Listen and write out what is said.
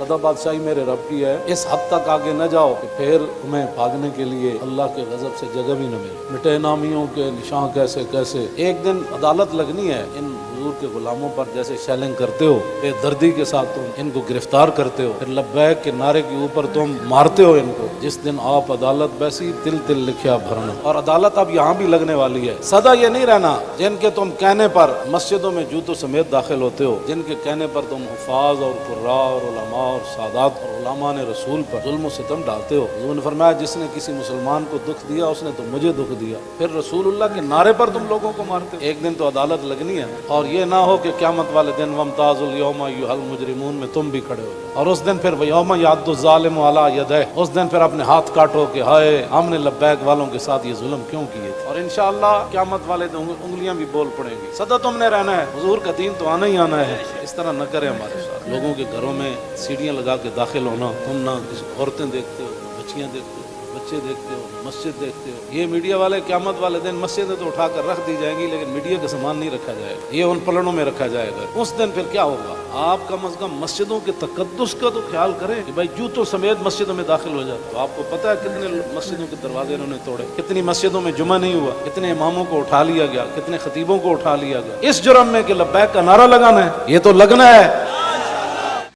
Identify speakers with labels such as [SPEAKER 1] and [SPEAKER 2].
[SPEAKER 1] सदा बादशाही मेरे रब की है, इस हद तक आगे न जाओ कि फिर तुम्हें भागने के लिए अल्लाह के गजब से जगह भी न मिले। मिटे नामियों के निशान कैसे कैसे, एक दिन अदालत लगनी है। इन हुजूर के गुलामों पर जैसे शैलिंग करते हो, बेदर्दी के साथ तुम इनको गिरफ्तार करते हो, फिर लब्बैक के नारे के ऊपर तुम मारते हो इनको। जिस दिन आप अदालत बैसी तिल तिल लिखिया भरना। और अदालत अब यहाँ भी लगने वाली है। सदा ये नहीं रहना जिनके तुम कहने पर मस्जिदों में जूतों समेत दाखिल होते हो, जिनके कहने पर तुम हुफाज और कुर्रा और उलमा और सादात और उलमा ने रसूल पर जुल्म सितम डालते हो। हुजूर ने फरमाया जिसने किसी मुसलमान को दुख दिया उसने तो मुझे दुख दिया, फिर रसूलुल्लाह के नारे पर तुम लोगों को मारते हो। एक दिन तो अदालत लगनी है, और ये ना हो कि क़यामत वाले दिन वमताजुल यौमा युहल मुजरिमून में तुम भी खड़े हो जाओ, और उस दिन फिर यौमा याद्दु ज़ालिमु अला यदैह, उस दिन फिर अपने हाथ काटो कि हाय हमने लब्बैक वालों के साथ ये जुल्म क्यों किए थे। और इंशाअल्लाह क़यामत वाले दिन उंगलियां भी बोल पड़ेंगी। सदा तुमने रहना है, हुजूर का दीन तो आना ही आना है। इस तरह न करें हमारे साथ। लोगों के घरों में सीढ़ियां लगा के दाखिल होना, तुम ना औरतें देखते हो, बच्चियां देखते हो, बच्चे देखते हो, मस्जिद देखते हो। ये मीडिया वाले क़यामत वाले दिन मस्जिदें तो उठाकर रख दी जाएंगी, लेकिन मीडिया का सामान नहीं रखा जाएगा, ये उन पलड़ों में रखा जाएगा। उस दिन फिर क्या होगा? आप कम अज कम मस्जिदों के तकद्दुस का तो ख्याल करें कि भाई जूतों समेत मस्जिदों में दाखिल हो जाते। तो आपको पता है कितने मस्जिदों के दरवाजे इन्होंने तोड़े, कितनी मस्जिदों में जुमा नहीं हुआ, कितने इमामों को उठा लिया गया, कितने खतीबों को उठा लिया गया, इस जुर्म में कि लब्बैक का नारा लगाना है। ये तो लगना है